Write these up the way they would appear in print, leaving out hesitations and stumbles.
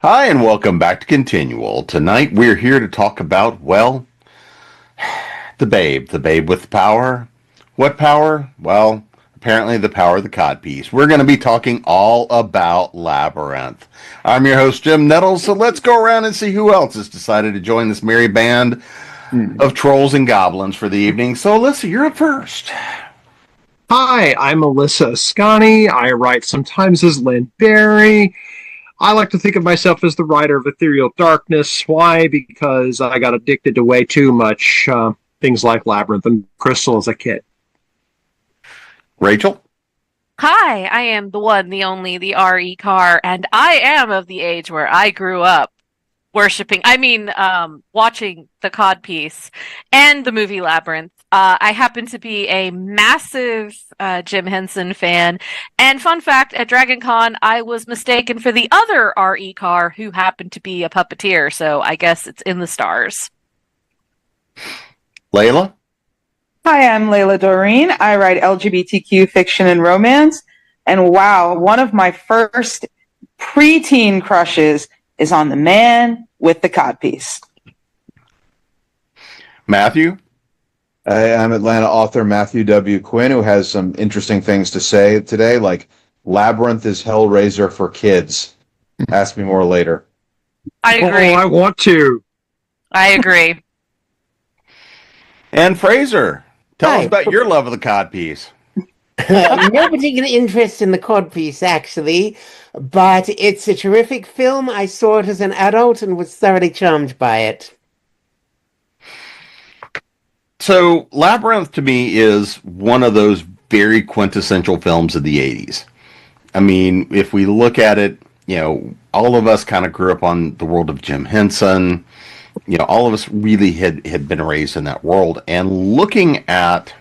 Hi, and welcome back to Continual. Tonight we're here to talk about, well, the babe with power. What power? Well, apparently the power of the codpiece. We're going to be talking all about Labyrinth. I'm your host, Jim Nettles, so let's go around and see who else has decided to join this merry band of trolls and goblins for the evening. So, Alyssa, you're up first. Hi, I'm Alyssa Askani. I write sometimes as Lynn Barry. I like to think of myself as the writer of Ethereal Darkness. Why? Because I got addicted to way too much things like Labyrinth and Crystal as a kid. Rachel? Hi, I am the one, the only, the R.E. Carr, and I am of the age where I grew up watching the codpiece and the movie Labyrinth. I happen to be a massive Jim Henson fan, and fun fact, at Dragon Con, I was mistaken for the other R.E. Carr, who happened to be a puppeteer, so I guess it's in the stars. Layla? Hi, I'm Layla Dorine. I write LGBTQ fiction and romance. And wow, one of my first preteen crushes is on the man with the codpiece. Matthew? I'm Atlanta author Matthew W. Quinn, who has some interesting things to say today, like Labyrinth is Hellraiser for kids. Ask me more later. I agree. Oh, I want to. I agree. And Fraser, tell Hi. us about your love of the codpiece. No particular interest in the codpiece, actually, but it's a terrific film. I saw it as an adult and was thoroughly charmed by it. So, Labyrinth to me is one of those very quintessential films of the 80s. I mean, if we look at it, all of us kind of grew up on the world of Jim Henson. All of us really had been raised in that world. And looking at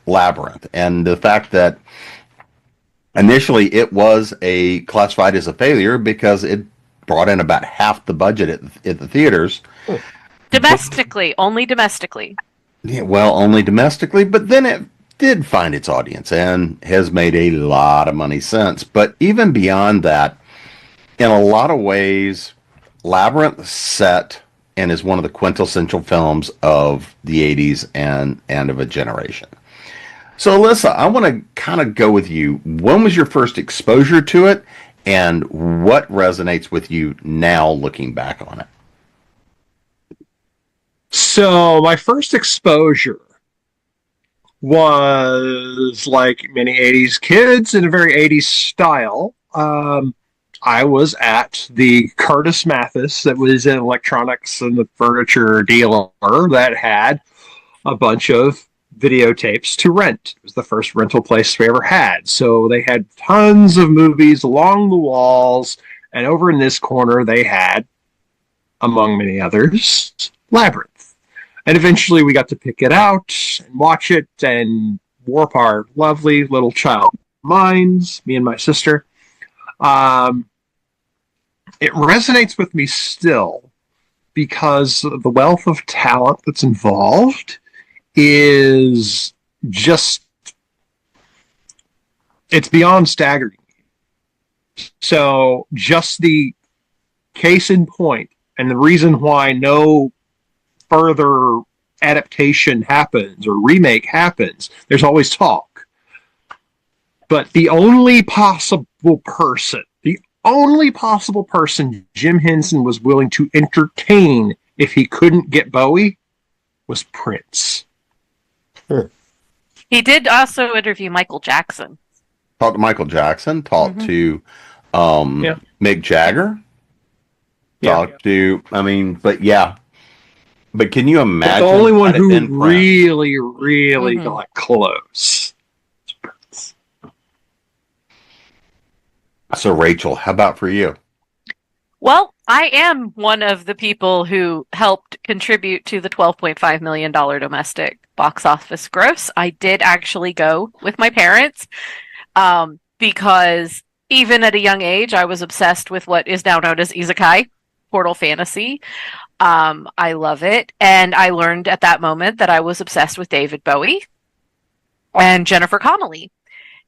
Labyrinth and the fact that initially it was classified as a failure because it brought in about half the budget at the theaters. Domestically, only domestically. Yeah, well, only domestically, but then it did find its audience and has made a lot of money since. But even beyond that, in a lot of ways, Labyrinth set and is one of the quintessential films of the 80s and of a generation. So, Alyssa, I want to kind of go with you. When was your first exposure to it, and what resonates with you now looking back on it? So, my first exposure was like many 80s kids in a very 80s style. I was at the Curtis Mathis that was in electronics and the furniture dealer that had a bunch of videotapes to rent. It was the first rental place we ever had. So they had tons of movies along the walls, and over in this corner they had, among many others, Labyrinth. And eventually we got to pick it out and watch it and warp our lovely little child minds, me and my sister. It resonates with me still because the wealth of talent that's involved is just, it's beyond staggering. So just the case in point and the reason why no further adaptation happens or remake happens, there's always talk. But the only possible person Jim Henson was willing to entertain if he couldn't get Bowie was Prince. He did also interview Michael Jackson. Talked to Michael Jackson, talked to Mick Jagger, talked to, but can you imagine? But the only one who really got close. So, Rachel, how about for you? Well, I am one of the people who helped contribute to the $12.5 million domestic box office gross. I did actually go with my parents because even at a young age, I was obsessed with what is now known as isekai, portal fantasy. I love it. And I learned at that moment that I was obsessed with David Bowie and Jennifer Connelly.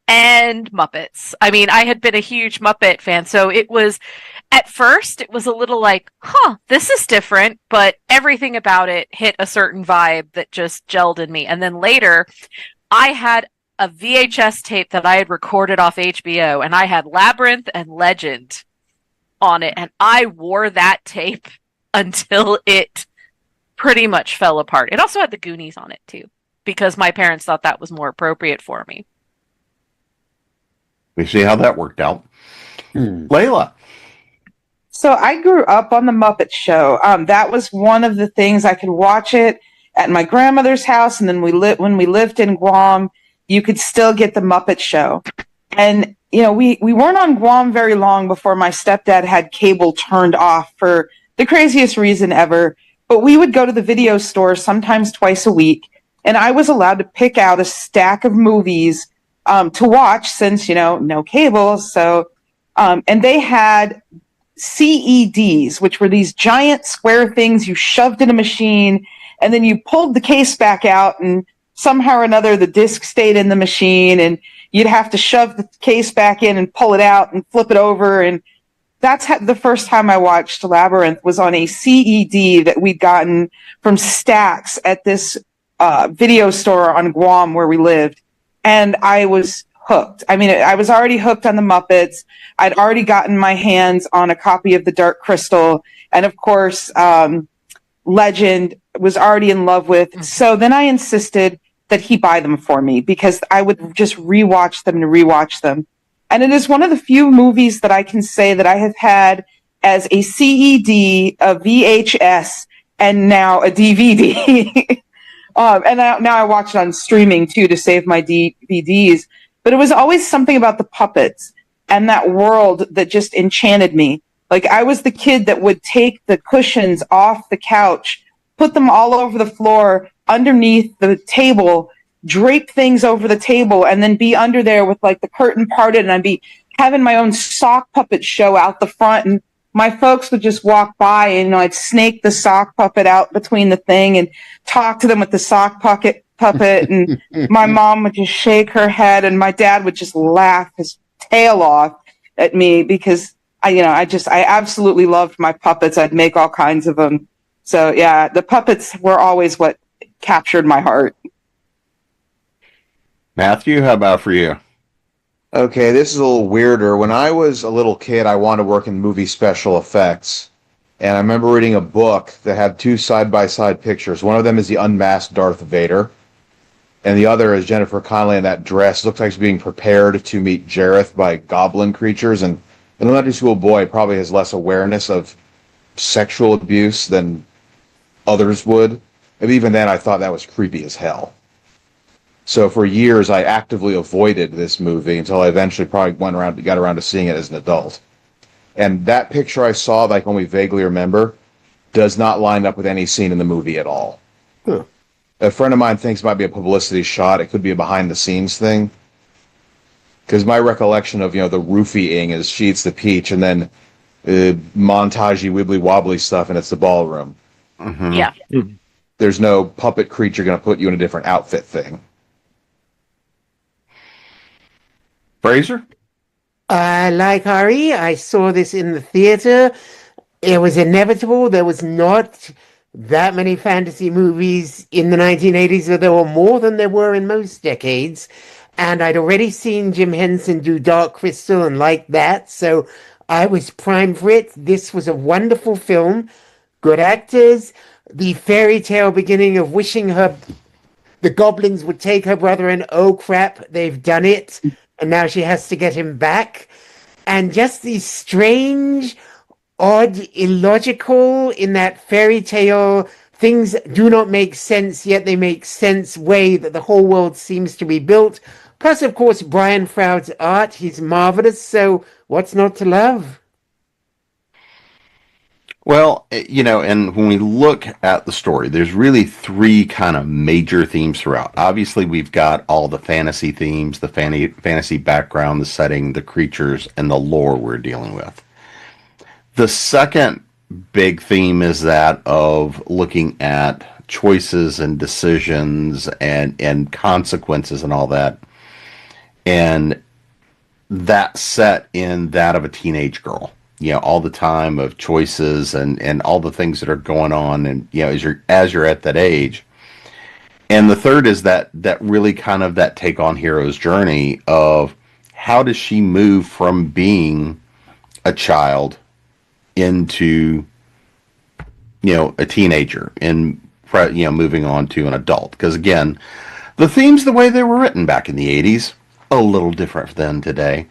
and Muppets. I mean, I had been a huge Muppet fan, so it was, at first, it was a little like, huh, this is different, but everything about it hit a certain vibe that just gelled in me. And then later, I had a VHS tape that I had recorded off HBO, and I had Labyrinth and Legend on it, and I wore that tape until it pretty much fell apart. It also had the Goonies on it, too, because my parents thought that was more appropriate for me. We see how that worked out. Layla. So I grew up on the Muppet Show. That was one of the things I could watch it at my grandmother's house, and then when we lived in Guam, you could still get the Muppet Show. And you know, we weren't on Guam very long before my stepdad had cable turned off for the craziest reason ever. But we would go to the video store sometimes twice a week, and I was allowed to pick out a stack of movies to watch since, you know, no cable. So, and they had CEDs, which were these giant square things you shoved in a machine, and then you pulled the case back out, and somehow or another the disc stayed in the machine, and you'd have to shove the case back in and pull it out and flip it over. And that's the first time I watched Labyrinth was on a CED that we'd gotten from Stax at this video store on Guam where we lived. And I was hooked. I mean, I was already hooked on the Muppets. I'd already gotten my hands on a copy of The Dark Crystal. And of course, Legend was already in love with. So then I insisted that he buy them for me because I would just rewatch them and rewatch them. And it is one of the few movies that I can say that I have had as a CED, a VHS, and now a DVD. And now I watch it on streaming too to save my DVDs. But it was always something about the puppets and that world that just enchanted me. Like I was the kid that would take the cushions off the couch, put them all over the floor, underneath the table, drape things over the table, and then be under there with like the curtain parted, and I'd be having my own sock puppet show out the front, and my folks would just walk by, and you know, I'd snake the sock puppet out between the thing and talk to them with the sock puppet, and my mom would just shake her head, and my dad would just laugh his tail off at me because I absolutely loved my puppets. I'd make all kinds of them. So yeah, the puppets were always what captured my heart. Matthew, how about for you? Okay, this is a little weirder. When I was a little kid, I wanted to work in movie special effects. And I remember reading a book that had two side-by-side pictures. One of them is the unmasked Darth Vader, and the other is Jennifer Connelly in that dress. Looks like she's being prepared to meet Jareth by goblin creatures. And an elementary school boy probably has less awareness of sexual abuse than others would. And even then, I thought that was creepy as hell. So for years, I actively avoided this movie until I eventually probably got around to seeing it as an adult. And that picture I saw that I can only vaguely remember does not line up with any scene in the movie at all. Huh. A friend of mine thinks it might be a publicity shot. It could be a behind-the-scenes thing. Because my recollection of, the roofying is she eats the peach, and then montagey, wibbly-wobbly stuff, and it's the ballroom. Mm-hmm. Yeah. There's no puppet creature going to put you in a different outfit thing. Fraser? Like Ari, I saw this in the theater. It was inevitable. There was not that many fantasy movies in the 1980s, but there were more than there were in most decades. And I'd already seen Jim Henson do Dark Crystal and liked that, so I was primed for it. This was a wonderful film. Good actors. The fairy tale beginning of wishing the goblins would take her brother, and oh crap, they've done it. And now she has to get him back. And just these strange, odd, illogical, in that fairy tale, things do not make sense, yet they make sense way that the whole world seems to be built. Plus, of course, Brian Froud's art, he's marvelous, so what's not to love? Well, and when we look at the story, there's really three kind of major themes throughout. Obviously, we've got all the fantasy themes, the fantasy background, the setting, the creatures, and the lore we're dealing with. The second big theme is that of looking at choices and decisions and consequences and all that. and that set in that of a teenage girl. You know, all the time of choices and all the things that are going on, and you know, as you're at that age. And the third is that really kind of that take on hero's journey of how does she move from being a child into, you know, a teenager and, you know, moving on to an adult. Because again, the themes, the way they were written back in the 80s, a little different than today.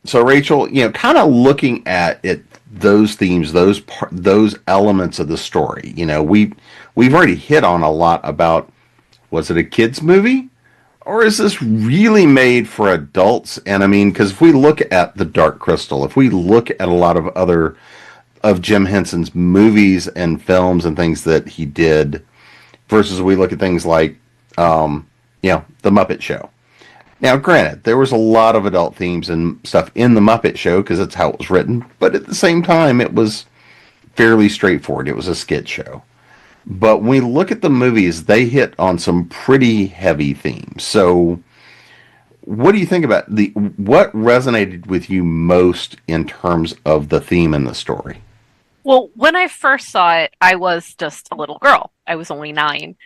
So Rachel, you know, kind of looking at it, those themes, those elements of the story, you know, we've already hit on a lot about, was it a kid's movie? Or is this really made for adults? And I mean, because if we look at The Dark Crystal, if we look at a lot of other of Jim Henson's movies and films and things that he did, versus we look at things like, you know, The Muppet Show. Now, granted, there was a lot of adult themes and stuff in The Muppet Show because that's how it was written, but at the same time, it was fairly straightforward. It was a skit show. But when we look at the movies, they hit on some pretty heavy themes. So what do you think about what resonated with you most in terms of the theme and the story? Well, when I first saw it, I was just a little girl. I was only 9.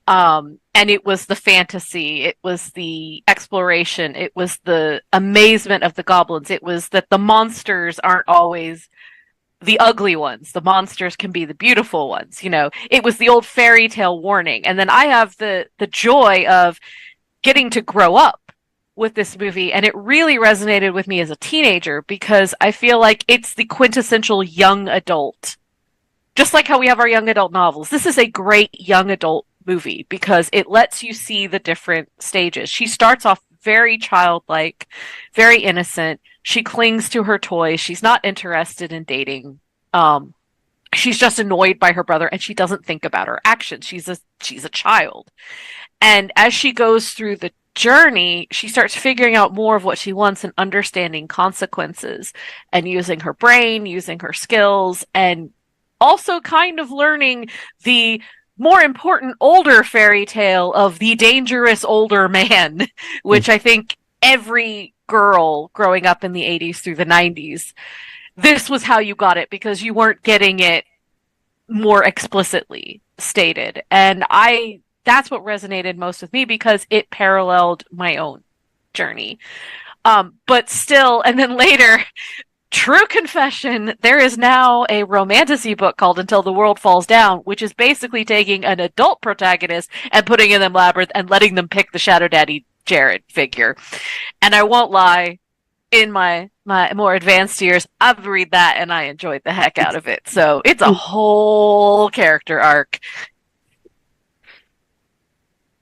And it was the fantasy, it was the exploration, it was the amazement of the goblins. It was that the monsters aren't always the ugly ones. The monsters can be the beautiful ones, you know. It was the old fairy tale warning. And then I have the joy of getting to grow up with this movie, and it really resonated with me as a teenager because I feel like it's the quintessential young adult. Just like how we have our young adult novels. This is a great young adult movie because it lets you see the different stages. She starts off very childlike, very innocent. She clings to her toys. She's not interested in dating. She's just annoyed by her brother, and she doesn't think about her actions. She's a child. And as she goes through the journey, she starts figuring out more of what she wants and understanding consequences and using her brain, using her skills, and also kind of learning the more important older fairy tale of the dangerous older man, which I think every girl growing up in the 80s through the 90s, this was how you got it because you weren't getting it more explicitly stated. And that's what resonated most with me because it paralleled my own journey. But still, and then later, true confession, there is now a romantasy book called Until the World Falls Down, which is basically taking an adult protagonist and putting in them Labyrinth and letting them pick the Shadow Daddy Jared figure. And I won't lie, in my more advanced years, I've read that and I enjoyed the heck out of it. So it's a whole character arc.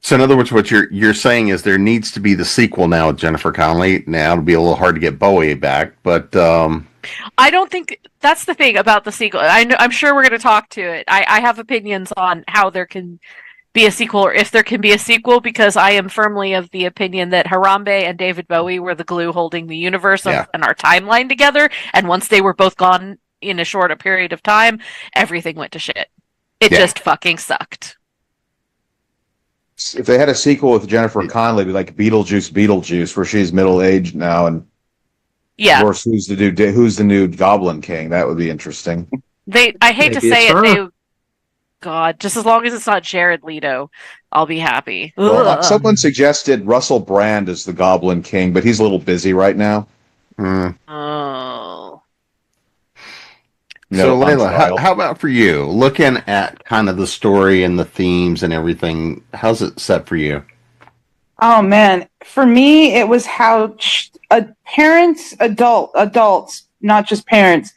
So in other words, what you're saying is there needs to be the sequel now with Jennifer Connelly. Now it'll be a little hard to get Bowie back, but I don't think that's the thing about the sequel. I'm sure we're going to talk to it. I have opinions on how there can be a sequel or if there can be a sequel because I am firmly of the opinion that Harambe and David Bowie were the glue holding the universe and our timeline together. And once they were both gone in a shorter period of time, everything went to shit. It just fucking sucked. If they had a sequel with Jennifer Connelly, it'd be like Beetlejuice, where she's middle-aged now, and of course, who's the new Goblin King? That would be interesting. I hate to say it, God, just as long as it's not Jared Leto, I'll be happy. Well, someone suggested Russell Brand as the Goblin King, but he's a little busy right now. Oh. So, Layla, how about for you? Looking at kind of the story and the themes and everything, how's it set for you? Oh, man. For me, it was how adults, not just parents,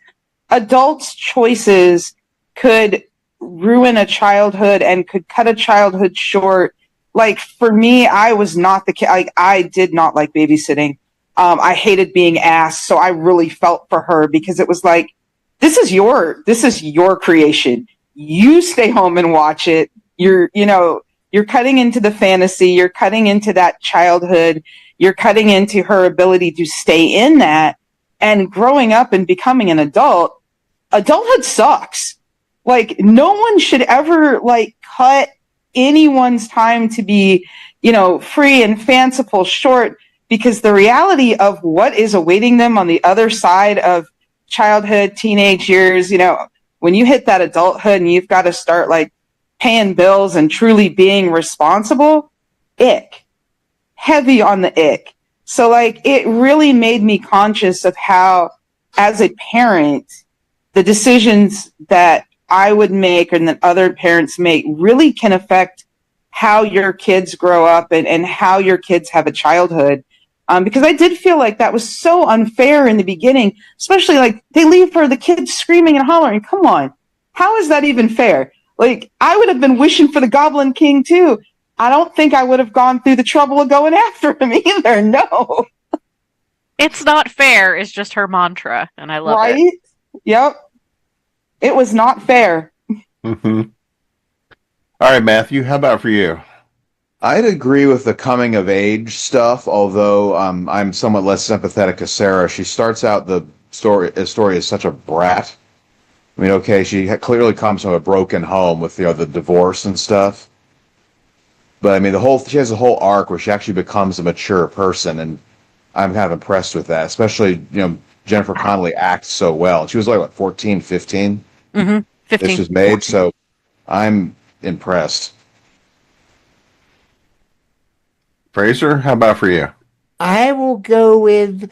adults' choices could ruin a childhood and could cut a childhood short. Like, for me, I was not the kid. Like, I did not like babysitting. I hated being asked, so I really felt for her because it was like, this is your creation. You stay home and watch it. You're cutting into the fantasy. You're cutting into that childhood. You're cutting into her ability to stay in that. And growing up and becoming an adult, adulthood sucks. Like, no one should ever cut anyone's time to be free and fanciful short, because the reality of what is awaiting them on the other side of childhood, teenage years, when you hit that adulthood and you've got to start like paying bills and truly being responsible, heavy on the ick. So like it really made me conscious of how, as a parent, the decisions that I would make and that other parents make really can affect how your kids grow up and how your kids have a childhood. Because I did feel like that was so unfair in the beginning, especially like they leave for the kids screaming and hollering. Come on. How is that even fair? Like I would have been wishing for the Goblin King too. I don't think I would have gone through the trouble of going after him either. No. It's not fair is just her mantra, and I love it. Right? Yep. It was not fair. Mm-hmm. All right, Matthew, how about for you? I'd agree with the coming of age stuff, although I'm somewhat less sympathetic to Sarah. She starts out the story as such a brat. I mean, okay, she clearly comes from a broken home with the divorce and stuff. But I mean, she has a whole arc where she actually becomes a mature person, and I'm kind of impressed with that. Especially, Jennifer Connelly acts so well. She was like, 14, 15? Mm-hmm. 15. This was made, 14. so I'm impressed. Fraser, how about for you? I will go with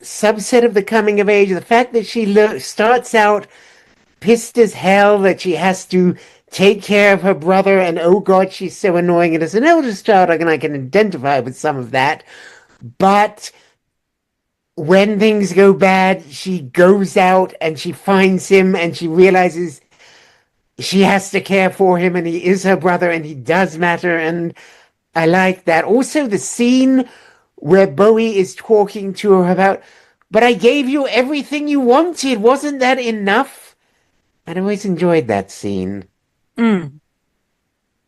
subset of the coming of age. The fact that she starts out pissed as hell that she has to take care of her brother, and oh god, she's so annoying. And as an eldest child, I can identify with some of that. But when things go bad, she goes out and she finds him and she realizes she has to care for him, and he is her brother and he does matter, and I like that. Also, the scene where Bowie is talking to her about, but I gave you everything you wanted. Wasn't that enough? I always enjoyed that scene. Mm.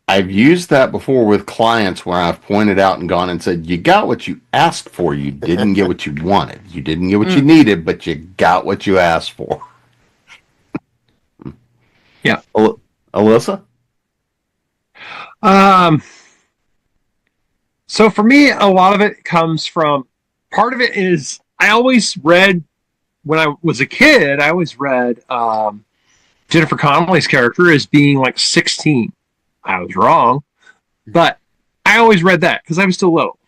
I've used that before with clients where I've pointed out and gone and said, you got what you asked for. You didn't get what you wanted. You didn't get what you needed, but you got what you asked for. Yeah. Alyssa? So for me, a lot of it comes from, part of it is, I always read, when I was a kid, I always read Jennifer Connelly's character as being like 16. I was wrong, but I always read that because I was still little.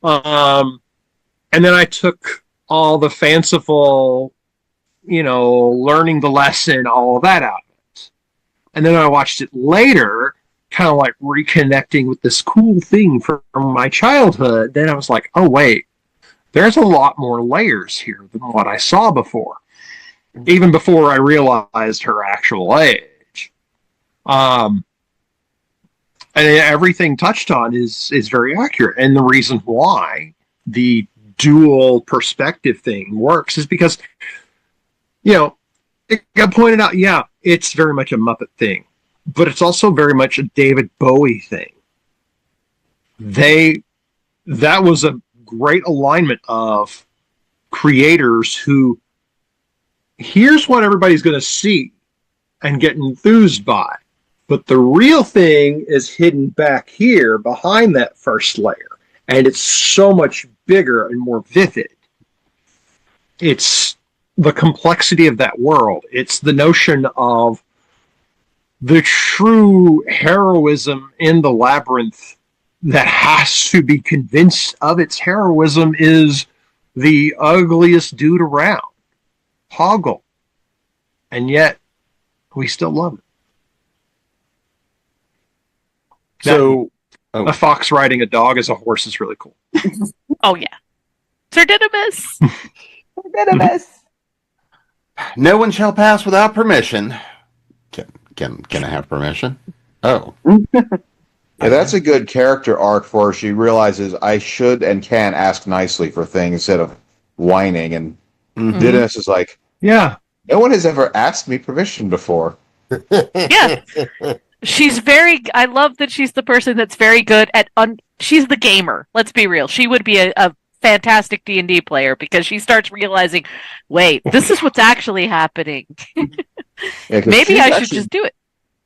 And then I took all the fanciful, learning the lesson, all of that out of it. And then I watched it later, kind of like reconnecting with this cool thing from my childhood. Then I was like, oh, wait, there's a lot more layers here than what I saw before, even before I realized her actual age. And everything touched on is very accurate. And the reason why the dual perspective thing works is because, it got pointed out, it's very much a Muppet thing, but it's also very much a David Bowie thing. That was a great alignment of creators who, here's what everybody's going to see and get enthused by. But the real thing is hidden back here behind that first layer. And it's so much bigger and more vivid. It's the complexity of that world. It's the notion of the true heroism in the labyrinth that has to be convinced of its heroism is the ugliest dude around, Hoggle. And yet, we still love it. So, a fox riding a dog as a horse is really cool. Oh, yeah. Sir Didymus. No one shall pass without permission. Can I have permission? Oh. Yeah, that's a good character arc for her. She realizes I should and can ask nicely for things instead of whining. And Didymus is like, yeah, no one has ever asked me permission before. Yeah. I love that she's the person that's very good at, she's the gamer. Let's be real. She would be a fantastic D&D player because she starts realizing, wait, this is what's actually happening. Yeah, maybe I should just do it.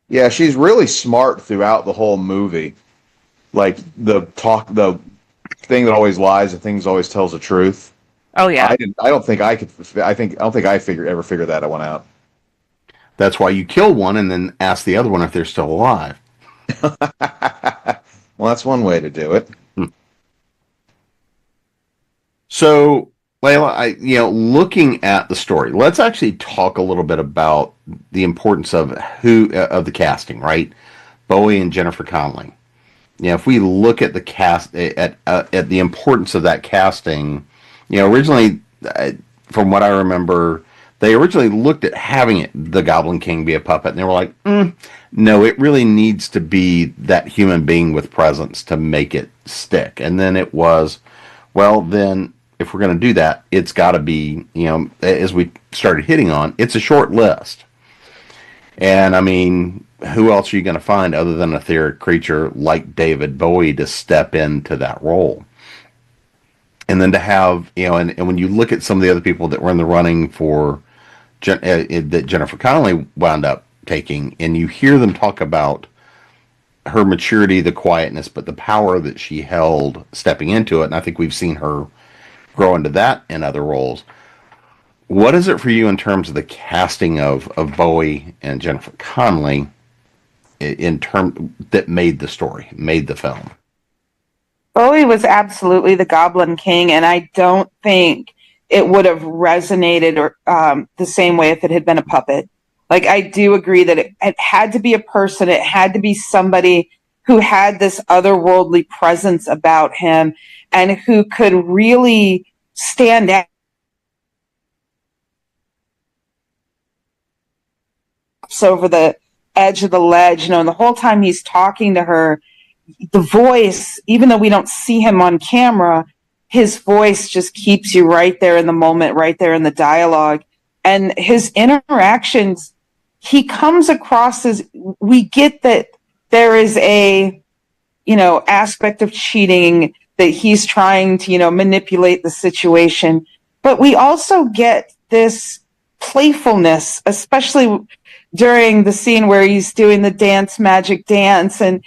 Yeah, she's really smart throughout the whole movie. like the thing that always lies, the thing that always tells the truth. Oh yeah. I don't think I could. I don't think I ever figured that one out. That's why you kill one and then ask the other one if they're still alive. Well, that's one way to do it. So, Layla, looking at the story, let's actually talk a little bit about the importance of the casting, right? Bowie and Jennifer Connelly. If we look at the cast at the importance of that casting, originally, from what I remember, they originally looked at having the Goblin King be a puppet, and they were like, no, it really needs to be that human being with presence to make it stick. And then it was, well, then if we're going to do that, it's got to be, as we started hitting on, it's a short list. And I mean, who else are you going to find other than a etheric creature like David Bowie to step into that role? And then to have, and when you look at some of the other people that were in the running for that Jennifer Connelly wound up taking, and you hear them talk about her maturity, the quietness, but the power that she held stepping into it. And I think we've seen her grow into that in other roles. What is it for you in terms of the casting of Bowie and Jennifer Connelly in term that made the story, made the film? Bowie was absolutely the Goblin King, and I don't think it would have resonated or the same way if it had been a puppet. Like, I do agree that it had to be a person. It had to be somebody who had this otherworldly presence about him and who could really stand out over the edge of the ledge, and the whole time he's talking to her, the voice, even though we don't see him on camera, his voice just keeps you right there in the moment, right there in the dialogue. And his interactions, he comes across as, we get that there is a, aspect of cheating, that he's trying to, manipulate the situation. But we also get this playfulness, especially during the scene where he's doing the magic dance, and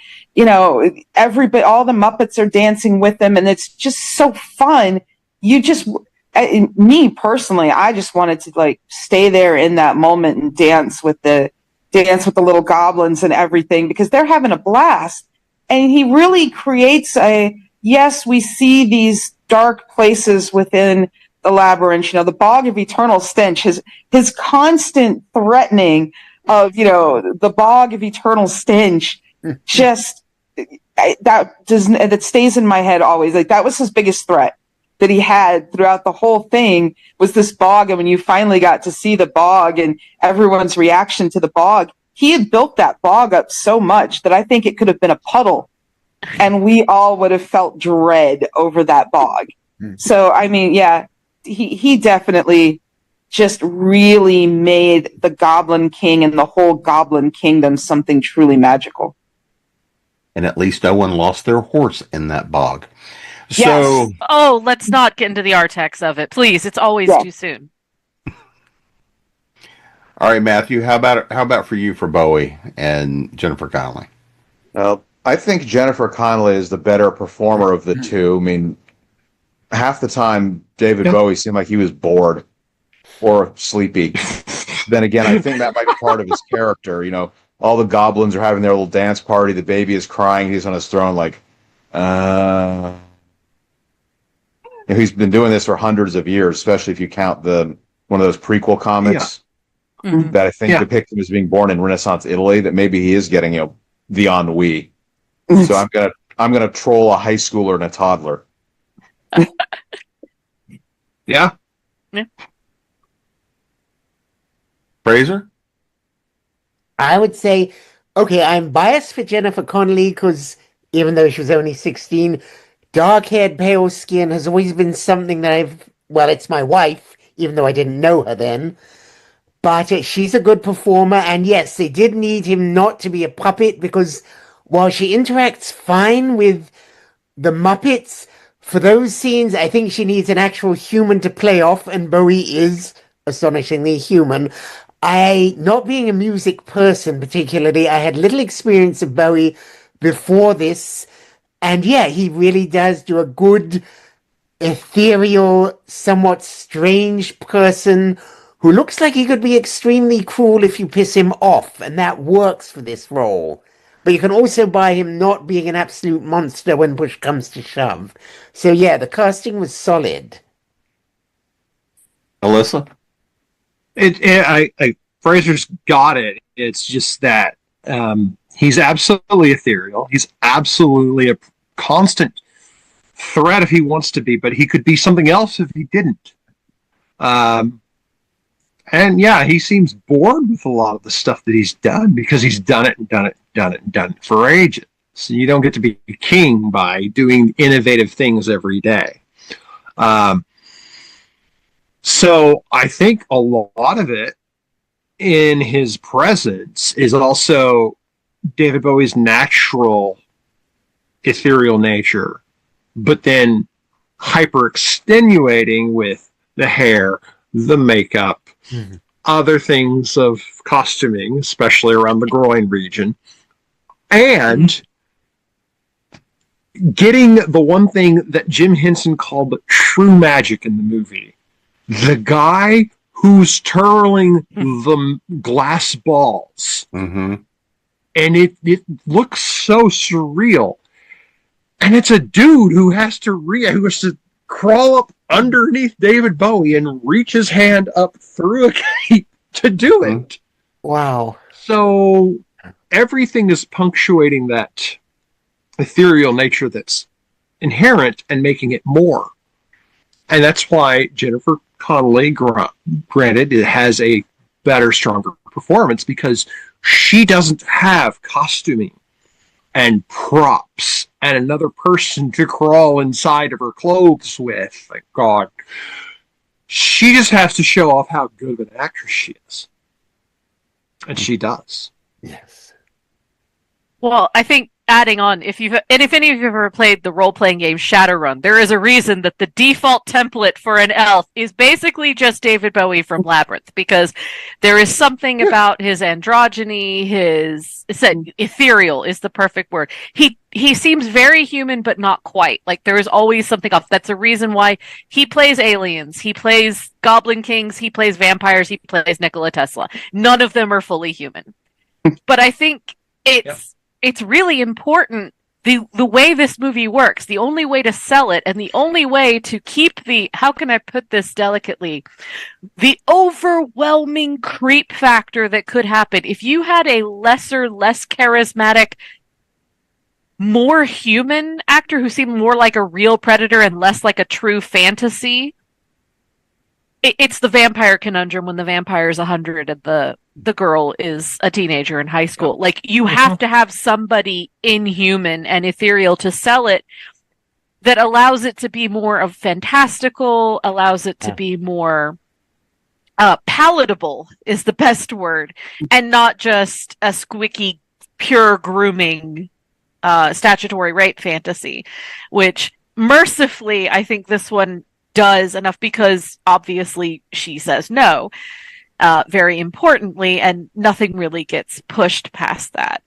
everybody, all the Muppets are dancing with him, and it's just so fun. Me personally, I just wanted to stay there in that moment and dance with the little goblins and everything, because they're having a blast. And he really creates yes, we see these dark places within the labyrinth, the bog of eternal stench, his constant threatening of, the bog of eternal stench, just that stays in my head always. That was his biggest threat that he had throughout the whole thing, was this bog. And when you finally got to see the bog and everyone's reaction to the bog, he had built that bog up so much that I think it could have been a puddle, and we all would have felt dread over that bog. So, I mean, yeah, he definitely just really made the Goblin King and the whole Goblin Kingdom something truly magical. And at least no one lost their horse in that bog. Yes. So, Oh, let's not get into the artex of it, please. It's always too soon. All right, Matthew, how about for you for Bowie and Jennifer Connelly? Well, I think Jennifer Connelly is the better performer of the two. I mean, half the time David Bowie seemed like he was bored or sleepy. Then again, I think that might be part of his character. All the goblins are having their little dance party. The baby is crying. He's on his throne he's been doing this for hundreds of years, especially if you count one of those prequel comics that I think depict him as being born in Renaissance Italy, that maybe he is getting, the ennui. So I'm gonna troll a high schooler and a toddler. Yeah. Fraser? I would say, okay, I'm biased for Jennifer Connelly because even though she was only 16, dark-haired, pale skin has always been something that it's my wife, even though I didn't know her then. But she's a good performer, and yes, they did need him not to be a puppet, because while she interacts fine with the Muppets, for those scenes, I think she needs an actual human to play off, and Bowie is astonishingly human. Not being a music person particularly, I had little experience of Bowie before this, And yeah, he really does do a good, ethereal, somewhat strange person who looks like he could be extremely cruel if you piss him off, and that works for this role. But you can also buy him not being an absolute monster when push comes to shove. So yeah, the casting was solid. Alyssa? Fraser's got it. It's just that he's absolutely ethereal. He's absolutely a constant threat if he wants to be, but he could be something else if he didn't. And yeah, he seems bored with a lot of the stuff that he's done because he's done it and done it and done it and done it for ages. So you don't get to be king by doing innovative things every day. So I think a lot of it in his presence is also David Bowie's natural ethereal nature, but then hyper extenuating with the hair, the makeup, other things of costuming, especially around the groin region, and getting the one thing that Jim Henson called true magic in the movie. The guy who's twirling the glass balls. Mm-hmm. And it looks so surreal. And it's a dude who has to crawl up underneath David Bowie and reach his hand up through a cape to do it. Wow. So everything is punctuating that ethereal nature that's inherent and making it more. And that's why Jennifer Connelly, granted, it has a better, stronger performance because she doesn't have costuming and props and another person to crawl inside of her clothes with. Thank God. She just has to show off how good of an actress she is. And she does. Yes. Well, I think adding on, if any of you have ever played the role-playing game Shadowrun, there is a reason that the default template for an elf is basically just David Bowie from Labyrinth, because there is something about his androgyny, ethereal is the perfect word. He seems very human, but not quite. Like, there is always something off. That's a reason why he plays aliens, he plays Goblin Kings, he plays vampires, he plays Nikola Tesla. None of them are fully human. But I think it's really important the way this movie works. The only way to sell it and the only way to keep how can I put this delicately, the overwhelming creep factor that could happen if you had a lesser, less charismatic, more human actor who seemed more like a real predator and less like a true fantasy. It's the vampire conundrum when the vampire is 100 and the girl is a teenager in high school. Like, you have to have somebody inhuman and ethereal to sell it that allows it to be more of fantastical, allows it to be more palatable is the best word, and not just a squicky, pure grooming statutory rape fantasy, which mercifully I think this one does enough, because obviously she says no, very importantly, and nothing really gets pushed past that.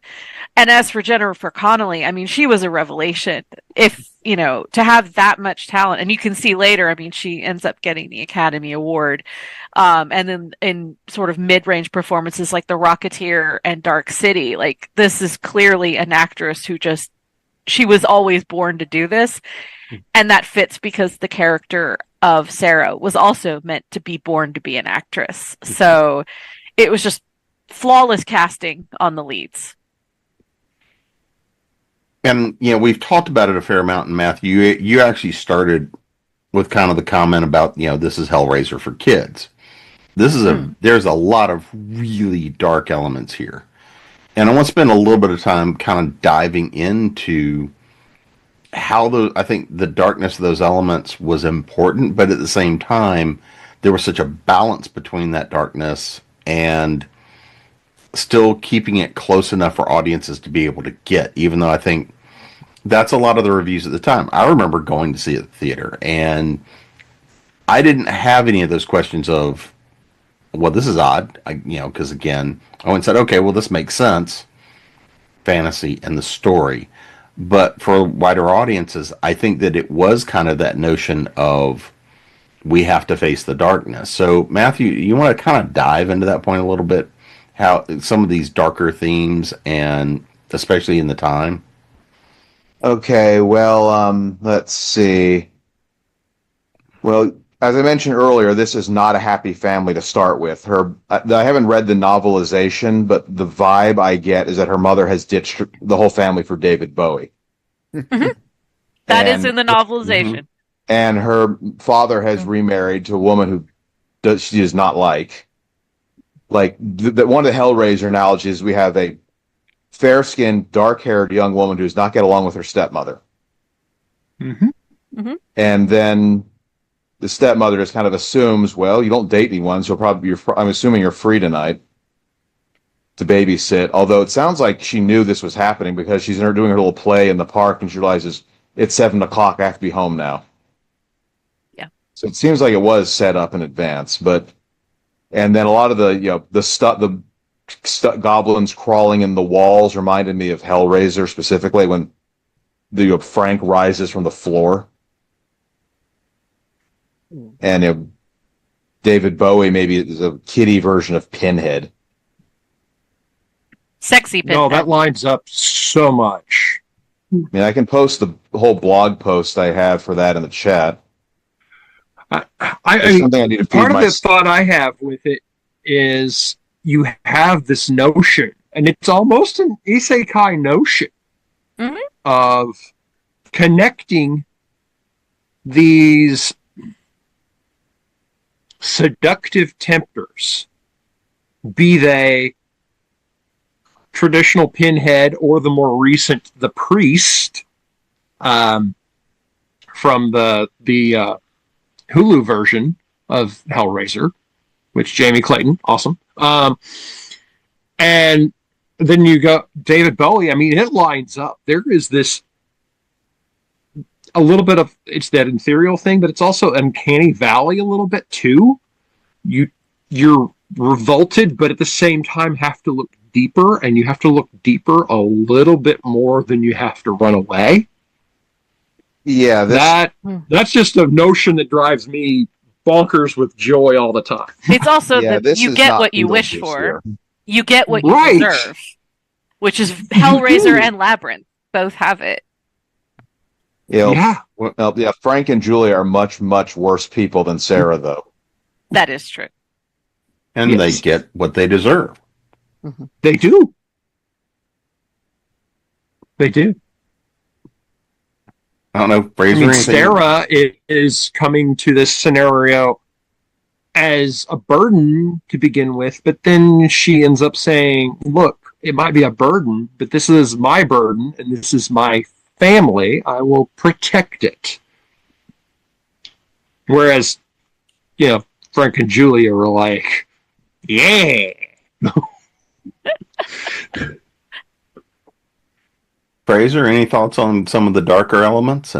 And as for Jennifer Connelly, I mean, she was a revelation. If, to have that much talent, and you can see later, I mean, she ends up getting the Academy Award. And then in sort of mid-range performances like The Rocketeer and Dark City, like, this is clearly an actress who she was always born to do this. And that fits because the character of Sarah was also meant to be born to be an actress. So it was just flawless casting on the leads. And, we've talked about it a fair amount. And Matthew, you actually started with kind of the comment about, this is Hellraiser for kids. This is there's a lot of really dark elements here. And I want to spend a little bit of time kind of diving into how I think the darkness of those elements was important, but at the same time, there was such a balance between that darkness and still keeping it close enough for audiences to be able to get, even though I think that's a lot of the reviews at the time. I remember going to see it at the theater, and I didn't have any of those questions of, well, this is odd, because again, I went and said, okay, well, this makes sense, fantasy and the story. But for wider audiences, I think that it was kind of that notion of we have to face the darkness. So, Matthew, you want to kind of dive into that point a little bit? How some of these darker themes, and especially in the time? Okay, well, let's see. Well, as I mentioned earlier, this is not a happy family to start with. I haven't read the novelization, but the vibe I get is that her mother has ditched the whole family for David Bowie. That is in the novelization. Mhm. And her father has remarried to a woman she does not like. Like, one of the Hellraiser analogies, we have a fair-skinned, dark-haired young woman who does not get along with her stepmother. And then the stepmother just kind of assumes, well, you don't date anyone, so I'm assuming you're free tonight to babysit. Although it sounds like she knew this was happening because she's doing her little play in the park and she realizes it's 7 o'clock, I have to be home now. Yeah. So it seems like it was set up in advance, and then a lot of the goblins crawling in the walls reminded me of Hellraiser, specifically when Frank rises from the floor. And David Bowie maybe is a kiddie version of Pinhead. Sexy Pinhead. No, that lines up so much. I mean, I can post the whole blog post I have for that in the chat. I something I need to part of the thought I have with it is you have this notion, and it's almost an isekai notion of connecting these seductive tempters, be they traditional Pinhead or the more recent The Priest, from the Hulu version of Hellraiser, which Jamie Clayton, awesome. And then you go David Bowie. I mean, it lines up. There is this a little bit of, it's that ethereal thing, but it's also uncanny valley a little bit too. You're revolted, but at the same time have to look deeper, and you have to look deeper a little bit more than you have to run away. Yeah, that's just a notion that drives me bonkers with joy all the time. It's also that you get what you wish for. Here. You get what you deserve, which is Hellraiser and Labyrinth both have it. Yeah. Frank and Julia are much, much worse people than Sarah, though. That is true. And they get what they deserve. They do. They do. I don't know, Fraser. I mean, Sarah is coming to this scenario as a burden to begin with, but then she ends up saying, look, it might be a burden, but this is my burden, and this is my family. I will protect it. Whereas, Frank and Julia were like, yeah. Fraser, any thoughts on some of the darker elements?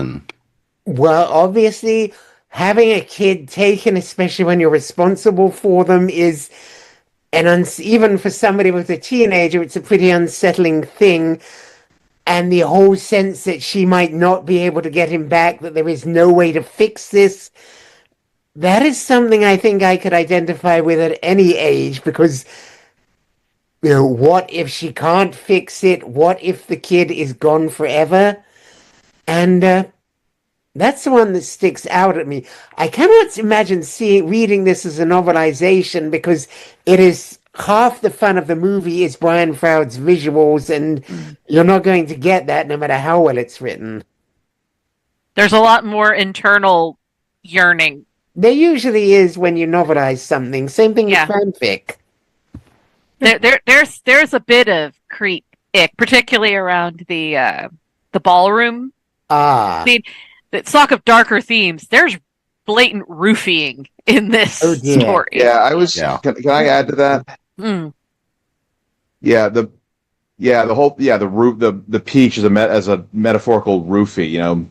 Well, obviously, having a kid taken, especially when you're responsible for them, is even for somebody with a teenager, it's a pretty unsettling thing. And the whole sense that she might not be able to get him back, that there is no way to fix this, that is something I think I could identify with at any age, because what if she can't fix it? What if the kid is gone forever? And that's the one that sticks out at me. I cannot imagine reading this as a novelization, because it is half the fun of the movie is Brian Froud's visuals, and you're not going to get that no matter how well it's written. There's a lot more internal yearning. There usually is when you novelize something. Same thing with fanfic. There's a bit of creep ick, particularly around the ballroom. I mean, the talk of darker themes. There's blatant roofing in this story. Yeah, I was. Yeah. Can I add to that? Yeah, the roof, the peach is as a metaphorical roofie.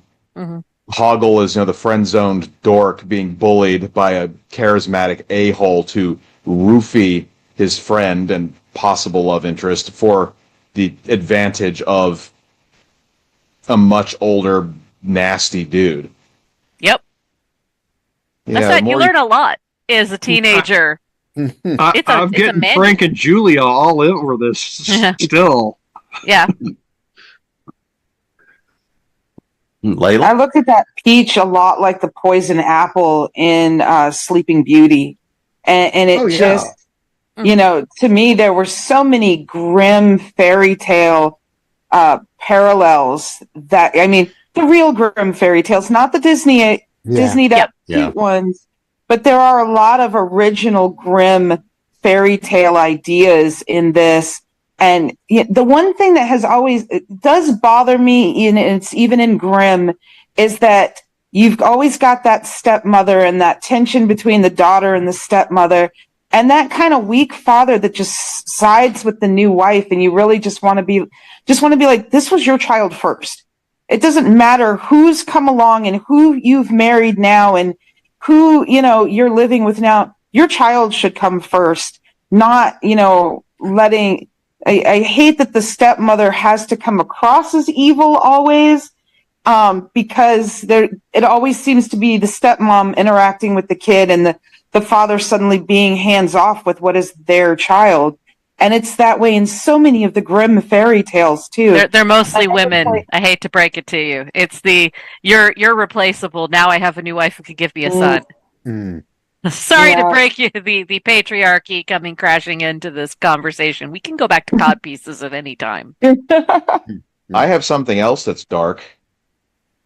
Hoggle is the friend-zoned dork being bullied by a charismatic a-hole to roofie his friend and possible love interest for the advantage of a much older, nasty dude. Yep. You That's know, right. You learn a lot as a teenager. I'm It's a getting manual. Frank and Julia all over this still. Yeah. Layla? I look at that peach a lot like the poison apple in Sleeping Beauty. And it just, you know, to me, there were so many grim fairy tale parallels that, I mean, the real grim fairy tales, not the Disneyed up cute ones, but there are a lot of original grim fairy tale ideas in this. And the one thing that has always does bother me, and it's even in Grimm, is that you've always got that stepmother and that tension between the daughter and the stepmother, and that kind of weak father that just sides with the new wife, and you really just want to be like, this was your child first. It doesn't matter who's come along and who you've married now and who you're living with now. Your child should come first, not letting. I hate that the stepmother has to come across as evil always, because it always seems to be the stepmom interacting with the kid and the father suddenly being hands off with what is their child. And it's that way in so many of the Grimm fairy tales too. They're mostly women. I hate to break it to you. It's you're replaceable. Now I have a new wife who could give me a son. Sorry to break you, the patriarchy coming crashing into this conversation. We can go back to cod pieces at any time. I have something else that's dark.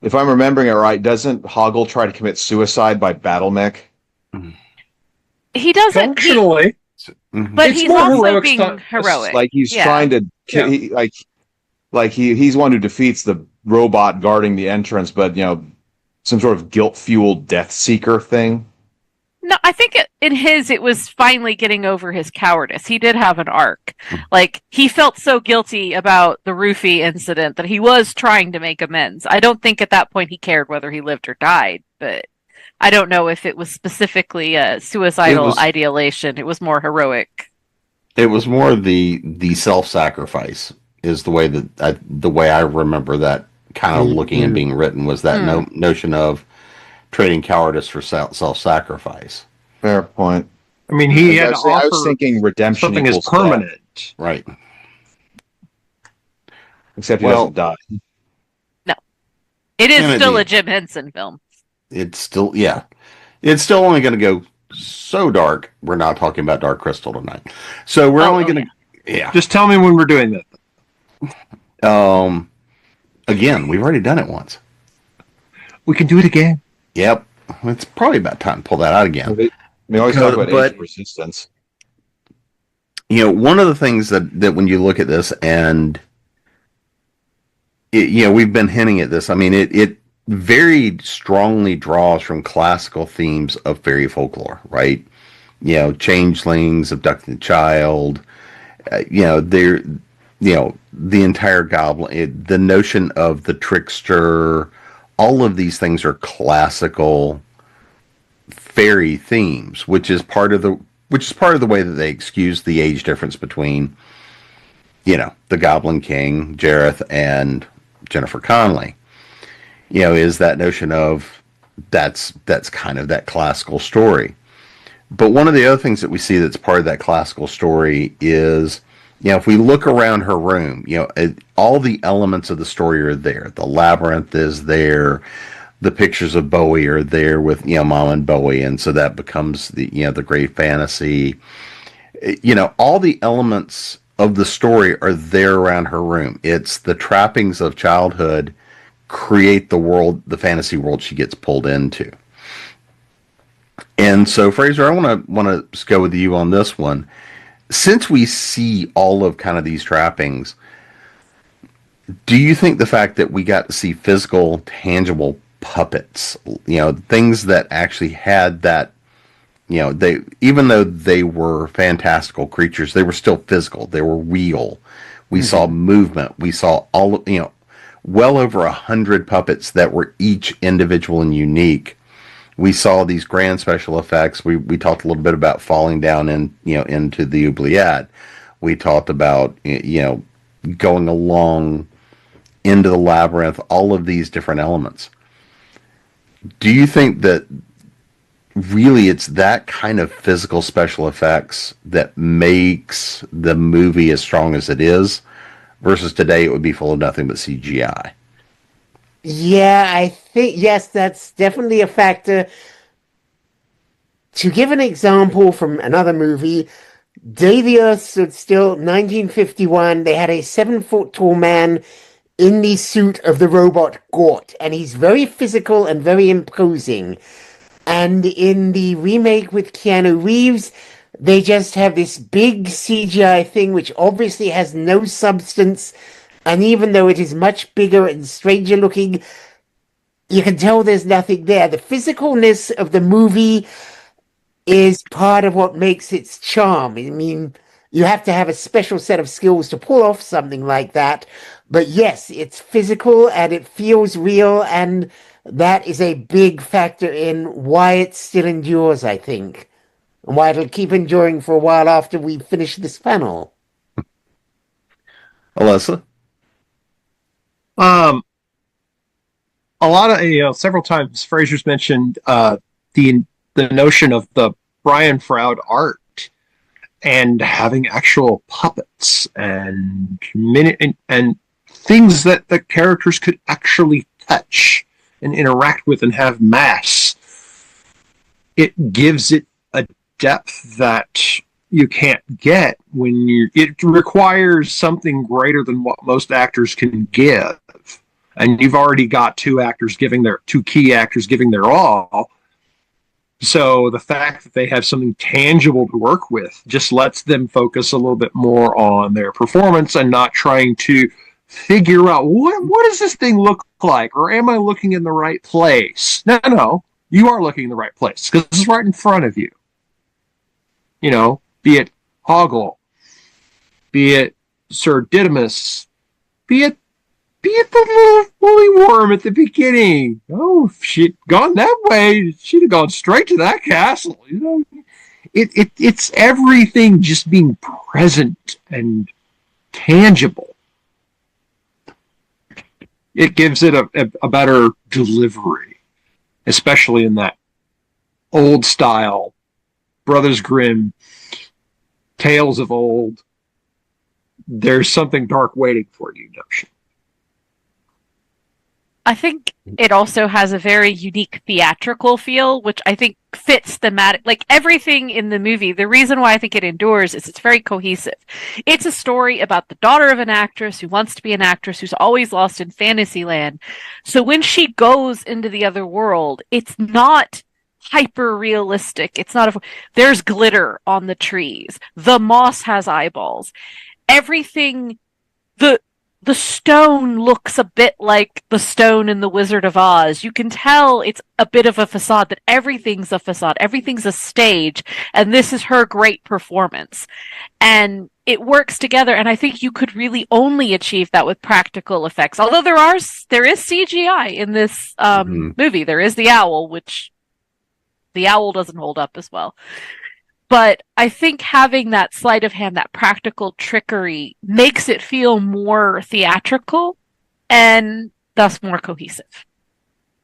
If I'm remembering it right, doesn't Hoggle try to commit suicide by battle mech? He doesn't. Functionally. But It's he's more also heroic being stuff. heroic. Like he's trying to, he's one who defeats the robot guarding the entrance, but some sort of guilt-fueled death seeker thing. No, I think it was finally getting over his cowardice. He did have an arc. Like, he felt so guilty about the roofie incident that he was trying to make amends. I don't think at that point he cared whether he lived or died, but I don't know if it was specifically a suicidal ideation. It was more heroic. It was more the self-sacrifice is the way I remember that kind of looking and being written, was that notion of trading cowardice for self-sacrifice. Fair point. I mean, he had I was thinking redemption something is permanent. Death. Right. Except he doesn't die. No. It is still a Jim Henson film. It's still only going to go so dark. We're not talking about Dark Crystal tonight. So we're only going to... Just tell me when we're doing that. Again, we've already done it once. We can do it again. Yep. It's probably about time to pull that out again. We always talk about age resistance. One of the things that when you look at this, and we've been hinting at this. I mean, it very strongly draws from classical themes of fairy folklore, right? Changelings, abducting the child. The entire goblin, the notion of the trickster. All of these things are classical fairy themes, which is part of the way that they excuse the age difference between, the Goblin King, Jareth, and Jennifer Connelly. Is that notion of that's kind of that classical story. But one of the other things that we see that's part of that classical story is, if we look around her room, all the elements of the story are there. The labyrinth is there. The pictures of Bowie are there with, Mom and Bowie. And so that becomes the great fantasy. All the elements of the story are there around her room. It's the trappings of childhood create the fantasy world she gets pulled into. And so, Fraser, I want to go with you on this one. Since we see all of kind of these trappings, do you think the fact that we got to see physical, tangible puppets, things that actually had that, they, even though they were fantastical creatures, they were still physical. They were real. We saw movement. We saw well over 100 puppets that were each individual and unique. We saw these grand special effects. We talked a little bit about falling down into the oubliette. We talked about going along into the labyrinth, all of these different elements. Do you think that really it's that kind of physical special effects that makes the movie as strong as it is, versus today it would be full of nothing but CGI? Yeah, I think, yes, that's definitely a factor. To give an example from another movie, Day the Earth Stood Still, 1951, they had a 7-foot tall man in the suit of the robot Gort, and he's very physical and very imposing. And in the remake with Keanu Reeves, they just have this big CGI thing which obviously has no substance, and even though it is much bigger and stranger looking, you can tell there's nothing there. The physicalness of the movie is part of what makes its charm. I mean, you have to have a special set of skills to pull off something like that. But yes, it's physical and it feels real, and that is a big factor in why it still endures, I think. And why it'll keep enduring for a while after we finish this panel. Alyssa? A lot of several times Fraser's mentioned the notion of the Brian Froud art and having actual puppets and things that the characters could actually touch and interact with and have mass. It gives it a depth that you can't get it requires something greater than what most actors can give. And you've already got two key actors giving their all. So the fact that they have something tangible to work with just lets them focus a little bit more on their performance and not trying to figure out what does this thing look like, or am I looking in the right place? No, you are looking in the right place because it's right in front of you. Be it Hoggle, be it Sir Didymus, be it the little woolly worm at the beginning. Oh, if she'd gone that way, she'd have gone straight to that castle. It's everything just being present and tangible. It gives it a better delivery, especially in that old style, Brothers Grimm, Tales of Old. There's something dark waiting for you, notion. I think it also has a very unique theatrical feel, which I think fits thematic. Like everything in the movie, the reason why I think it endures is it's very cohesive. It's a story about the daughter of an actress who wants to be an actress who's always lost in Fantasyland. So when she goes into the other world, it's not hyper realistic. It's not there's glitter on the trees. The moss has eyeballs. Everything, the stone looks a bit like the stone in The Wizard of Oz. You can tell it's a bit of a facade, that everything's a facade. Everything's a stage. And this is her great performance. And it works together. And I think you could really only achieve that with practical effects. Although there is CGI in this movie. There is the owl, which the owl doesn't hold up as well. But I think having that sleight of hand, that practical trickery, makes it feel more theatrical and thus more cohesive.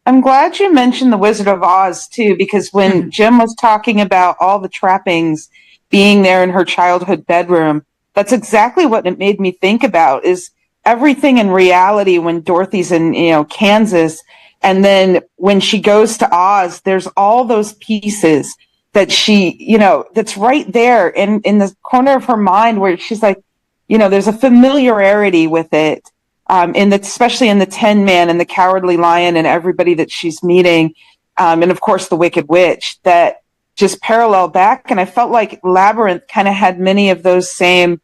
I'm glad you mentioned The Wizard of Oz, too, because when Jim was talking about all the trappings being there in her childhood bedroom, that's exactly what it made me think about, is everything in reality when Dorothy's in, Kansas, and then when she goes to Oz, there's all those pieces that she, that's right there in the corner of her mind where she's like, there's a familiarity with it, especially in the Tin Man and the Cowardly Lion and everybody that she's meeting, and of course the Wicked Witch, that just parallel back. And I felt like Labyrinth kind of had many of those same,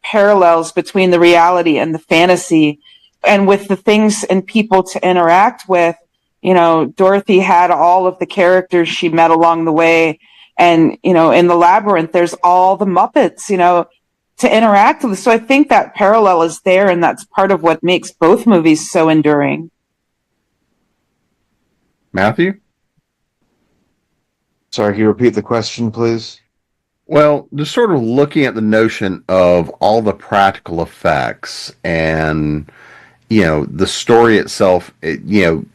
parallels between the reality and the fantasy, and with the things and people to interact with. Dorothy had all of the characters she met along the way. And, in the Labyrinth, there's all the Muppets, to interact with. So I think that parallel is there, and that's part of what makes both movies so enduring. Matthew? Sorry, can you repeat the question, please? Well, just sort of looking at the notion of all the practical effects and the story itself, do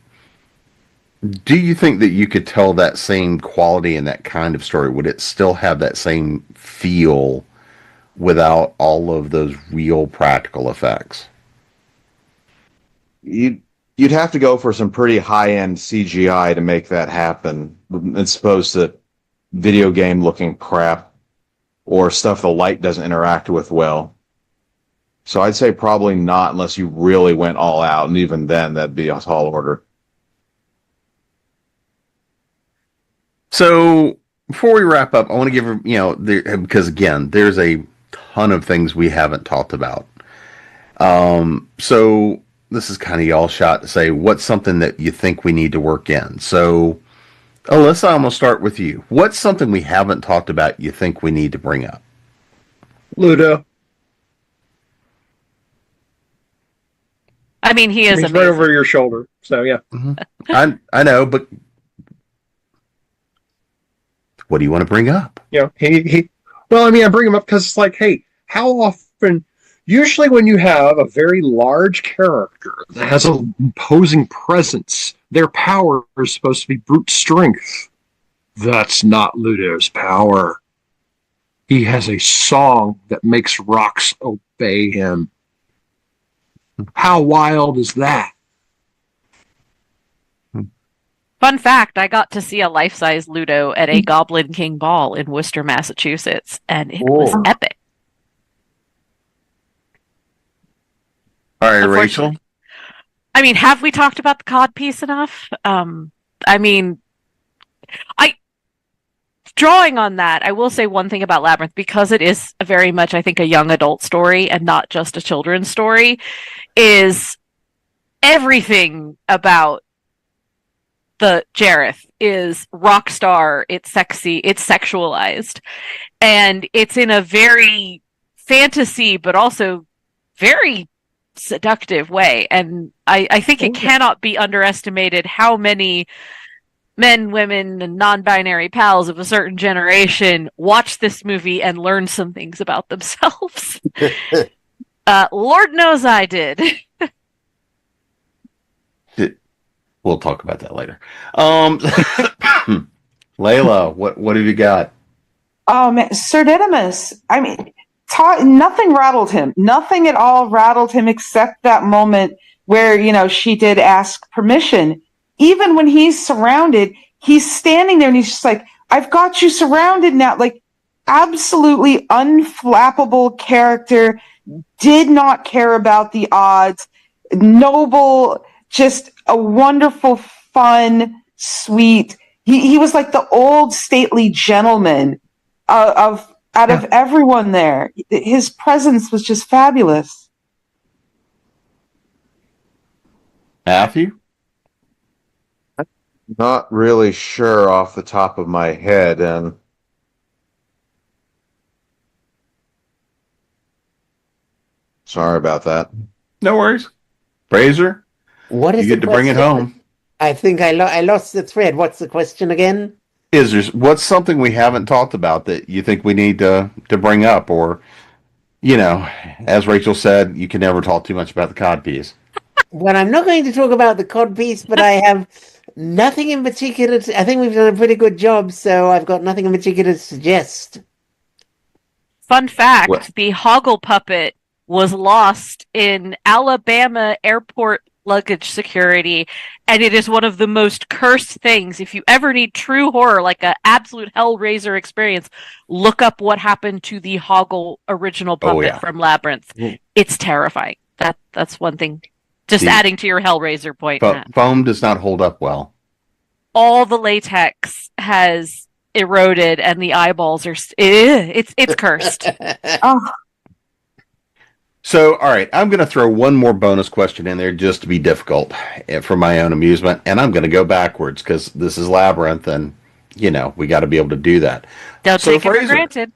you think that you could tell that same quality and that kind of story? Would it still have that same feel without all of those real practical effects? You'd have to go for some pretty high-end CGI to make that happen, as opposed to video game looking crap or stuff the light doesn't interact with well. So I'd say probably not unless you really went all out, and even then that'd be a tall order. So before we wrap up, I want to give because again, there's a ton of things we haven't talked about. So this is kind of y'all shot to say what's something that you think we need to work in. So Alyssa, I'm gonna start with you. What's something we haven't talked about you think we need to bring up? Ludo. I mean, he is He's right over your shoulder. So yeah. Mm-hmm. I know, but what do you want to bring up? Well, I bring him up because it's like, hey, how often? Usually, when you have a very large character that has an imposing presence, their power is supposed to be brute strength. That's not Ludo's power. He has a song that makes rocks obey him. How wild is that? Fun fact, I got to see a life-size Ludo at a Goblin King ball in Worcester, Massachusetts, and it was epic. All right, Rachel. I mean, have we talked about the cod piece enough? Drawing on that, I will say one thing about Labyrinth, because it is very much, I think, a young adult story and not just a children's story, is everything about the Jareth is rock star, it's sexy, it's sexualized, and it's in a very fantasy but also very seductive way. And I think it cannot be underestimated how many men, women, and non-binary pals of a certain generation watch this movie and learn some things about themselves. Lord knows I did. We'll talk about that later. Layla, what have you got? Oh man, Sir Didymus. I mean, nothing rattled him. Nothing at all rattled him except that moment where, she did ask permission. Even when he's surrounded, he's standing there and he's just like, I've got you surrounded now. Like, absolutely unflappable character, did not care about the odds, noble, just a wonderful, fun, sweet. He was like the old stately gentleman out of everyone there. His presence was just fabulous. Matthew? Not really sure off the top of my head, and sorry about that. No worries. Fraser? What is you get to bring it home? I think I lost the thread. What's the question again? What's something we haven't talked about that you think we need to bring up? Or, as Rachel said, you can never talk too much about the cod piece. Well, I'm not going to talk about the cod piece, but I have nothing in particular. I think we've done a pretty good job, so I've got nothing in particular to suggest. Fun fact, the Hoggle puppet was lost in Alabama airport luggage security, and it is one of the most cursed things. If you ever need true horror, like an absolute Hellraiser experience, look up what happened to the Hoggle original puppet from Labyrinth. It's terrifying. That's one thing. Just adding to your Hellraiser point. Foam does not hold up well. All the latex has eroded, and the eyeballs are. It's cursed. Oh. So, all right, I'm going to throw one more bonus question in there just to be difficult for my own amusement, and I'm going to go backwards because this is Labyrinth, and, we got to be able to do that. Don't take it for granted.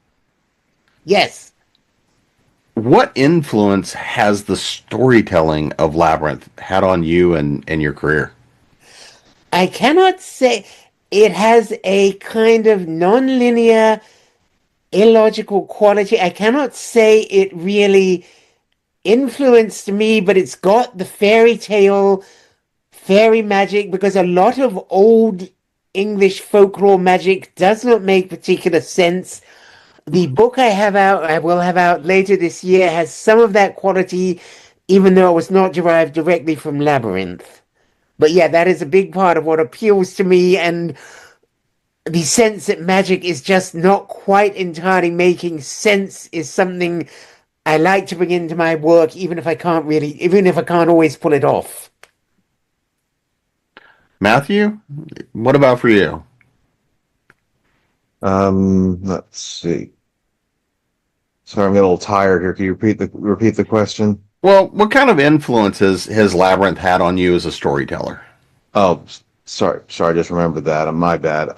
Yes. What influence has the storytelling of Labyrinth had on you and your career? I cannot say. It has a kind of non-linear, illogical quality. I cannot say it really influenced me, but it's got the fairy tale, fairy magic, because a lot of old English folklore magic does not make particular sense. The book I will have out later this year, has some of that quality, even though it was not derived directly from Labyrinth. But yeah, that is a big part of what appeals to me, and the sense that magic is just not quite entirely making sense is something I like to bring into my work, even if I can't always pull it off. Matthew, what about for you? Let's see. Sorry, I'm getting a little tired here. Can you repeat the question? Well, what kind of influences has Labyrinth had on you as a storyteller? Oh, sorry, I just remembered that. My bad.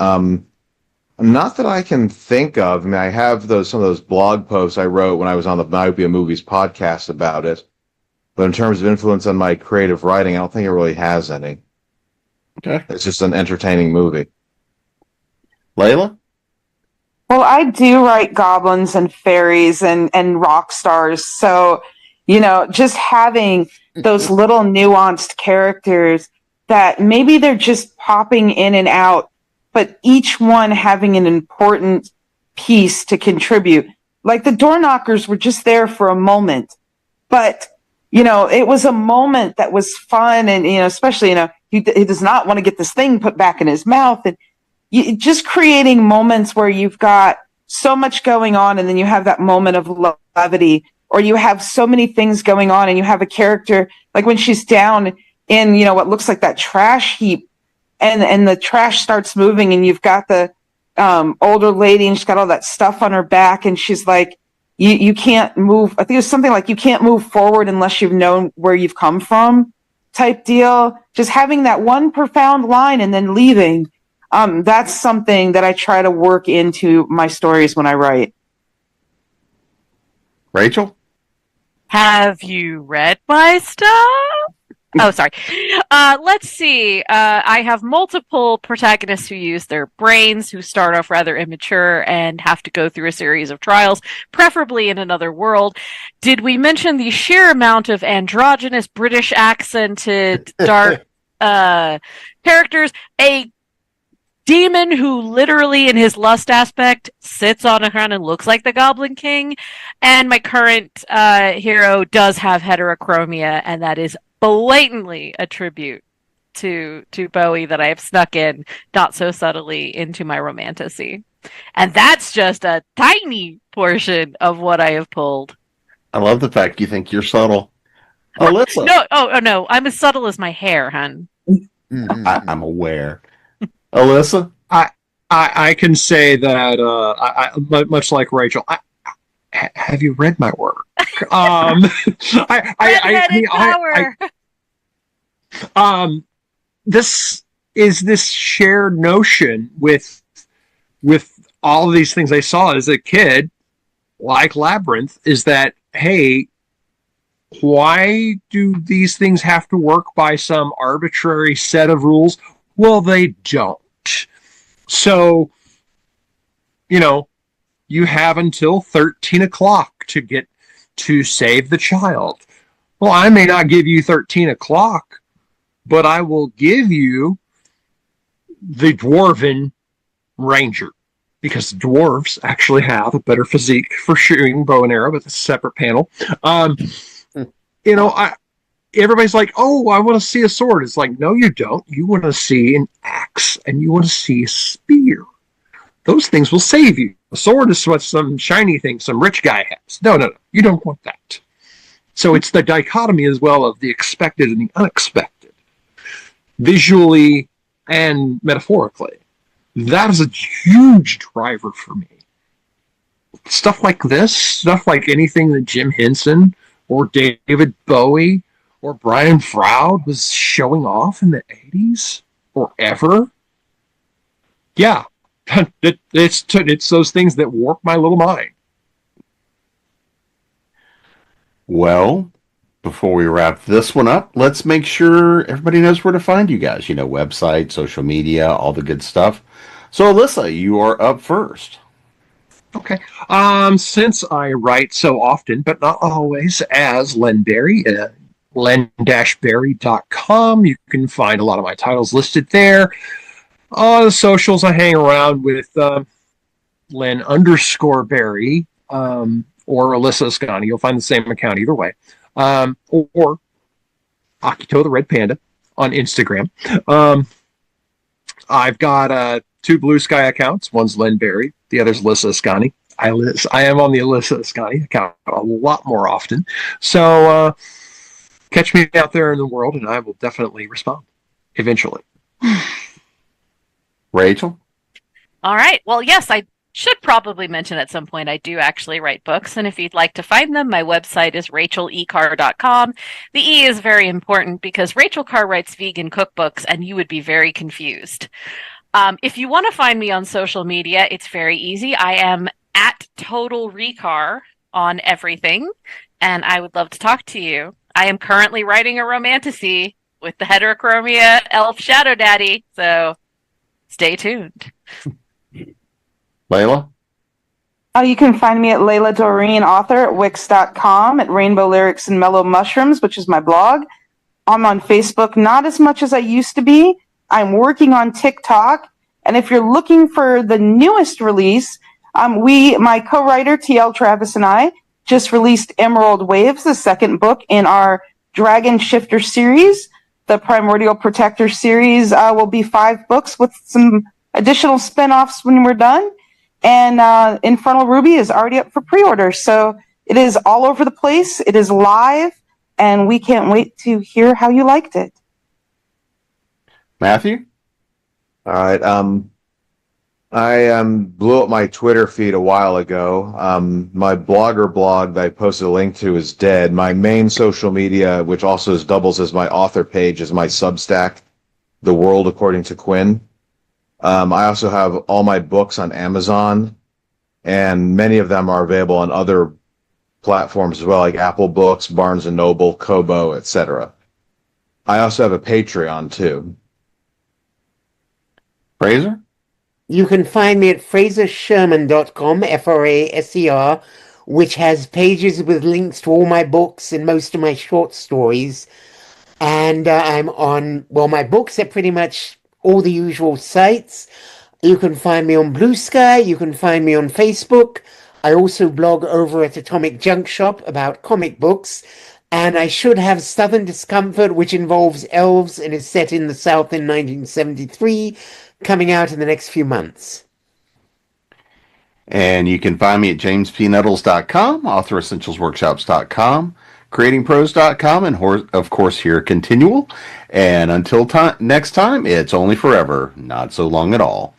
Not that I can think of. I mean, I have some of those blog posts I wrote when I was on the Myopia Movies podcast about it. But in terms of influence on my creative writing, I don't think it really has any. Okay. It's just an entertaining movie. Layla? Well, I do write goblins and fairies and rock stars. So, just having those little nuanced characters that maybe they're just popping in and out, but each one having an important piece to contribute. Like the door knockers were just there for a moment, but, it was a moment that was fun. And, especially, he does not want to get this thing put back in his mouth. And just creating moments where you've got so much going on, and then you have that moment of levity, or you have so many things going on, and you have a character like when she's down in what looks like that trash heap, and the trash starts moving, and you've got the older lady, and she's got all that stuff on her back, and she's like, you can't move. I think it's something like, you can't move forward unless you've known where you've come from, type deal. Just having that one profound line and then leaving. That's something that I try to work into my stories when I write. Rachel? Have you read my stuff? Oh, sorry. Let's see. I have multiple protagonists who use their brains, who start off rather immature and have to go through a series of trials, preferably in another world. Did we mention the sheer amount of androgynous British accented dark characters? A demon who literally in his lust aspect sits on a crown and looks like the Goblin King. And my current hero does have heterochromia, and that is blatantly a tribute to Bowie that I have snuck in, not so subtly, into my romantasy. And that's just a tiny portion of what I have pulled. I love the fact you think you're subtle. Alyssa? No, I'm as subtle as my hair, hun. I'm aware. Alyssa? I can say that I much like Rachel. Have you read my work? This is this shared notion with all of these things I saw as a kid, like Labyrinth, is that, hey, why do these things have to work by some arbitrary set of rules? Well, they don't. So, you have until 13 o'clock to save the child. Well, I may not give you 13 o'clock, but I will give you the dwarven ranger, because dwarves actually have a better physique for shooting bow and arrow, but it's a separate panel. Everybody's like, oh, I want to see a sword. It's like, no, you don't. You want to see an axe, and you want to see a spear. Those things will save you. A sword is what some shiny thing some rich guy has. No. You don't want that. So it's the dichotomy as well of the expected and the unexpected, visually and metaphorically. That is a huge driver for me. Stuff like this, stuff like anything that Jim Henson or David Bowie or Brian Froud was showing off in the 80s or ever. Yeah, it's those things that warp my little mind. Well, before we wrap this one up, let's make sure everybody knows where to find you guys. Website, social media, all the good stuff. So, Alyssa, you are up first. Okay. Since I write so often, but not always, as Len Berry, len-berry.com, you can find a lot of my titles listed there. On the socials, I hang around with Len_Berry or Alyssa Askani. You'll find the same account either way. Or Akito the Red Panda on Instagram. I've got 2 Blue Sky accounts. One's Len Berry, the other's Alyssa Askani. I am on the Alyssa Askani account a lot more often. So catch me out there in the world, and I will definitely respond eventually. Rachel? All right. Well, yes, I should probably mention at some point I do actually write books, and if you'd like to find them, my website is rachelecarr.com. The E is very important because Rachel Carr writes vegan cookbooks, and you would be very confused. If you want to find me on social media, it's very easy. I am at Total Recar on everything, and I would love to talk to you. I am currently writing a romantasy with the heterochromia elf Shadow Daddy, so stay tuned. Layla? You can find me at Layla Dorine, author at Wix.com, at Rainbow Lyrics and Mellow Mushrooms, which is my blog. I'm on Facebook, not as much as I used to be. I'm working on TikTok. And if you're looking for the newest release, my co-writer, TL Travis, and I just released Emerald Waves, the second book in our Dragon Shifter series. The Primordial Protector series will be 5 books with some additional spin-offs when we're done. And Infernal Ruby is already up for pre-order. So it is all over the place. It is live, and we can't wait to hear how you liked it. Matthew? All right. I blew up my Twitter feed a while ago. My Blogger blog that I posted a link to is dead. My main social media, which also doubles as my author page, is my Substack, The World According to Quinn. I also have all my books on Amazon, and many of them are available on other platforms as well, like Apple Books, Barnes & Noble, Kobo, etc. I also have a Patreon, too. Fraser? You can find me at frasersherman.com, FRASER, which has pages with links to all my books and most of my short stories. And I'm on, well, my books are pretty much all the usual sites. You can find me on Blue Sky. You can find me on Facebook. I also blog over at Atomic Junk Shop about comic books. And I should have Southern Discomfort, which involves elves and is set in the South in 1973, coming out in the next few months. And you can find me at jamespnettles.com, authoressentialsworkshops.com, creatingpros.com, and of course here at Continual. And until next time, it's only forever, not so long at all.